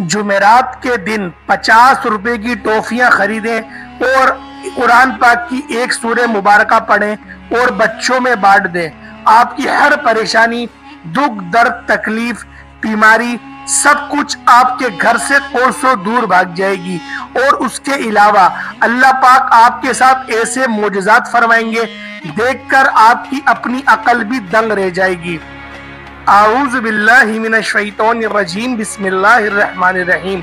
جمعرات کے دن 50 روپے کی ٹافیاں خریدیں اور قرآن پاک کی ایک سورہ مبارکہ پڑھیں اور بچوں میں بانٹ دیں۔ آپ کی ہر پریشانی، دکھ، درد، تکلیف، بیماری، سب کچھ آپ کے گھر سے کوسوں دور بھاگ جائے گی۔ اور اس کے علاوہ اللہ پاک آپ کے ساتھ ایسے معجزات فرمائیں گے، دیکھ کر آپ کی اپنی عقل بھی دنگ رہ جائے گی۔ اعوذ باللہ من الشیطان الرجیم، بسم اللہ الرحمن الرحیم۔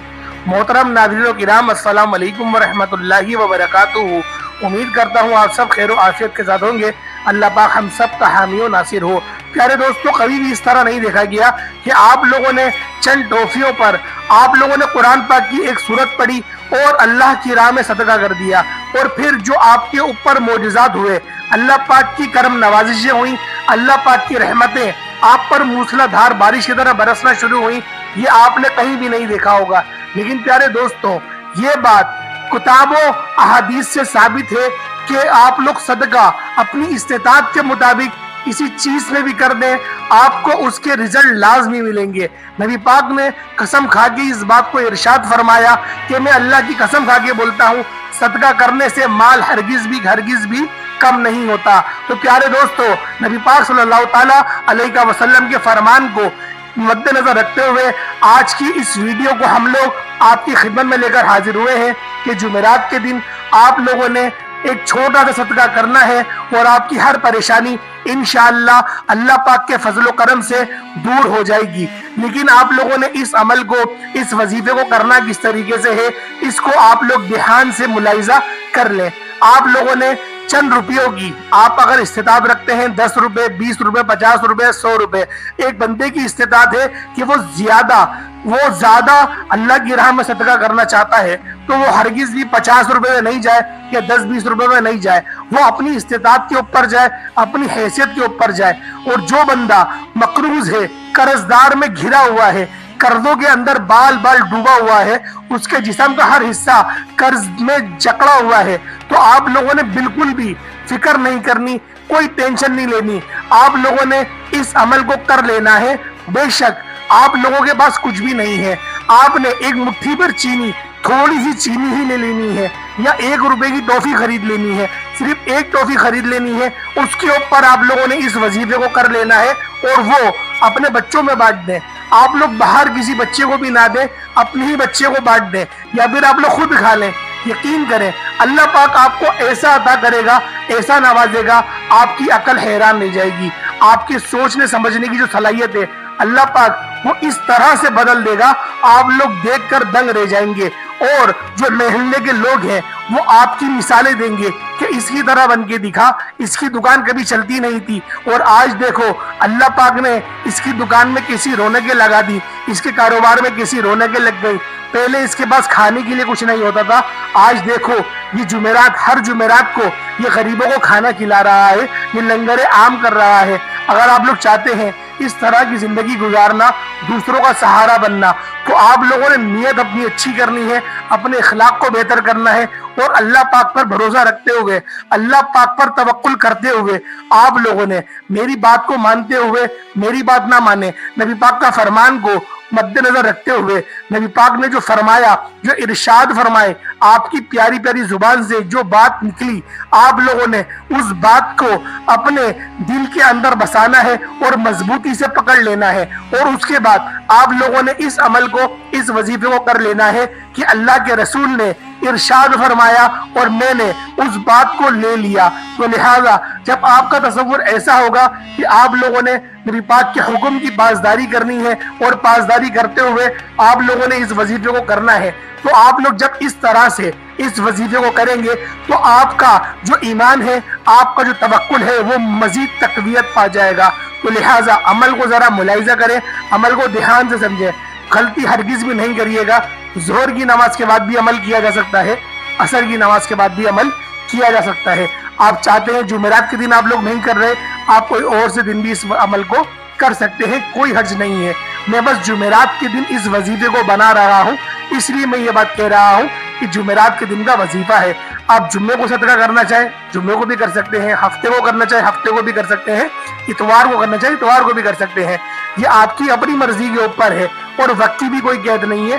محترم ناظرین و کرام، السلام علیکم ورحمۃ اللہ وبرکاتہ۔ امید کرتا ہوں آپ سب خیر و عافیت کے ساتھ ہوں گے۔ اللہ پاک ہم سب کا حامی و ناصر ہو۔ پیارے دوستو، کبھی بھی اس طرح نہیں دیکھا گیا کہ آپ لوگوں نے چند ٹافیوں پر آپ لوگوں نے قرآن پاک کی ایک سورت پڑھی اور اللہ کی راہ میں صدقہ کر دیا، اور پھر جو آپ کے اوپر معجزات ہوئے، اللہ پاک کی کرم نوازشیں ہوئیں، اللہ پاک کی رحمتیں آپ پر موسلا دھار بارش کی طرح برسنا شروع ہوئی، یہ آپ نے کہیں بھی نہیں دیکھا ہوگا۔ لیکن پیارے دوستوں، یہ بات کتاب و احادیث سے ثابت ہے کہ آپ لوگ صدقہ اپنی استطاعت کے مطابق کسی چیز میں بھی کر دیں، آپ کو اس کے رزلٹ لازمی ملیں گے۔ نبی پاک نے قسم کھا کے اس بات کو ارشاد فرمایا کہ میں اللہ کی قسم کھا کے بولتا ہوں، صدقہ کرنے سے مال ہرگز بھی کم نہیں ہوتا۔ تو پیارے دوستو، نبی پاک صلی اللہ تعالیٰ علیہ وسلم کے فرمان کو مد نظر رکھتے ہوئے آج کی اس ویڈیو کو ہم لوگ آپ کی خدمت میں لے کر حاضر ہوئے ہیں کہ جمعرات کے دن آپ لوگوں نے ایک چھوٹا سا صدقہ کرنا ہے اور آپ کی ہر پریشانی انشاءاللہ اللہ پاک کے فضل و کرم سے دور ہو جائے گی۔ لیکن آپ لوگوں نے اس عمل کو، اس وظیفے کو کرنا کس طریقے سے ہے، اس کو آپ لوگ دھیان سے ملاحظہ کر لیں۔ آپ لوگوں نے چند روپیوں کی، آپ اگر استطاعت رکھتے ہیں 10 روپے، 20 روپے، 50 روپے، 100 روپے، ایک بندے کی استطاعت ہے کہ وہ زیادہ اللہ کی راہ میں صدقہ کرنا چاہتا ہے، تو وہ ہرگز بھی 50 روپے میں نہیں جائے یا 10-20 روپے میں نہیں جائے، وہ اپنی استطاعت کے اوپر جائے، اپنی حیثیت کے اوپر جائے۔ اور جو بندہ مقروض ہے، قرض دار میں گھرا ہوا ہے، قرضوں کے اندر بال ڈوبا ہوا ہے، اس کے جسم کا ہر حصہ قرض میں جکڑا ہوا ہے، تو آپ لوگوں نے بالکل بھی فکر نہیں کرنی، کوئی ٹینشن نہیں لینی۔ آپ لوگوں نے اس عمل کو کر لینا ہے۔ بے شک آپ لوگوں کے پاس کچھ بھی نہیں ہے، آپ نے ایک مٹھی پر چینی، تھوڑی سی چینی ہی لے لینی ہے، یا 1 روپے کی ٹافی خرید لینی ہے، صرف ایک ٹافی خرید لینی ہے۔ اس کے اوپر آپ لوگوں نے اس وظیفے کو کر لینا ہے اور وہ اپنے بچوں میں بانٹ دیں۔ آپ لوگ باہر کسی بچے کو بھی نہ دیں، اپنے ہی بچے کو بانٹ دیں، یا پھر آپ لوگ خود کھا لیں۔ یقین کریں، اللہ پاک آپ کو ایسا عطا کرے گا، ایسا نوازے گا، آپ کی عقل حیران رہ جائے گی۔ آپ کی سوچنے سمجھنے کی جو صلاحیت ہے، اللہ پاک وہ اس طرح سے بدل دے گا، آپ لوگ دیکھ کر دنگ رہ جائیں گے۔ اور جو محلے کے لوگ ہیں وہ آپ کی مثالیں دیں گے کہ اس کی طرح بن کے دکھا، اس کی دکان کبھی چلتی نہیں تھی اور آج دیکھو اللہ پاک نے اس کی دکان میں کیسی رونقیں لگا دی، اس کے کاروبار میں کیسی رونقیں لگ گئی۔ پہلے اس کے پاس کھانے کے لیے کچھ نہیں ہوتا تھا، آج دیکھو یہ جمعرات، ہر جمعرات کو یہ غریبوں کو کھانا کھلا رہا ہے، یہ لنگر عام کر رہا ہے۔ اگر آپ لوگ چاہتے ہیں اس طرح کی زندگی گزارنا، دوسروں کا سہارا بننا، تو آپ لوگوں نے نیت اپنی اچھی کرنی ہے، اپنے اخلاق کو بہتر کرنا ہے، اور اللہ پاک پر بھروسہ رکھتے ہوئے، اللہ پاک پر توکل کرتے ہوئے آپ لوگوں نے میری بات کو مانتے ہوئے، میری بات نہ مانے، نبی پاک کا فرمان کو مد نظر رکھتے ہوئے، نبی پاک نے جو فرمایا، جو ارشاد فرمائے، آپ کی پیاری پیاری زبان سے جو بات نکلی، آپ لوگوں نے اس بات کو اپنے دل کے اندر بسانا ہے اور مضبوطی سے پکڑ لینا ہے۔ اور اس کے بعد آپ لوگوں نے اس عمل کو، اس وظیفے کو کر لینا ہے کہ اللہ کے رسول نے ارشاد فرمایا اور میں نے اس بات کو لے لیا۔ تو لہٰذا جب آپ کا تصور ایسا ہوگا کہ آپ لوگوں نے نبی پاک کے حکم کی پاسداری کرنی ہے اور پاسداری کرتے ہوئے آپ لوگوں نے اس وظیفے کو کرنا ہے، تو آپ لوگ جب اس طرح سے اس وظیفے کو کریں گے تو آپ کا جو ایمان ہے، آپ کا جو توکل ہے، وہ مزید تقویت پا جائے گا۔ تو لہٰذا عمل کو ذرا ملاحظہ کریں، عمل کو دھیان سے سمجھیں، غلطی ہرگز بھی نہیں کریے گا۔ ظہر کی نماز کے بعد بھی عمل کیا جا سکتا ہے، عصر کی نماز کے بعد بھی عمل کیا جا سکتا ہے۔ آپ چاہتے ہیں جمعرات کے دن آپ لوگ نہیں کر رہے، آپ کوئی اور سے دن بھی اس عمل کو کر سکتے ہیں، کوئی حرج نہیں ہے۔ میں بس جمعرات کے دن اس وظیفے کو بنا رہا ہوں، اس لیے میں یہ بات کہہ رہا ہوں کہ جمعرات کے دن کا وظیفہ ہے۔ آپ جمعے کو صدقہ کرنا چاہیں جمعے کو بھی کر سکتے ہیں، ہفتے کو کرنا چاہیں ہفتے کو بھی کر سکتے ہیں، اتوار کو کرنا چاہیں اتوار کو بھی کر سکتے ہیں۔ یہ آپ کی اپنی مرضی کے اوپر ہے اور وقت کی بھی کوئی قید نہیں ہے۔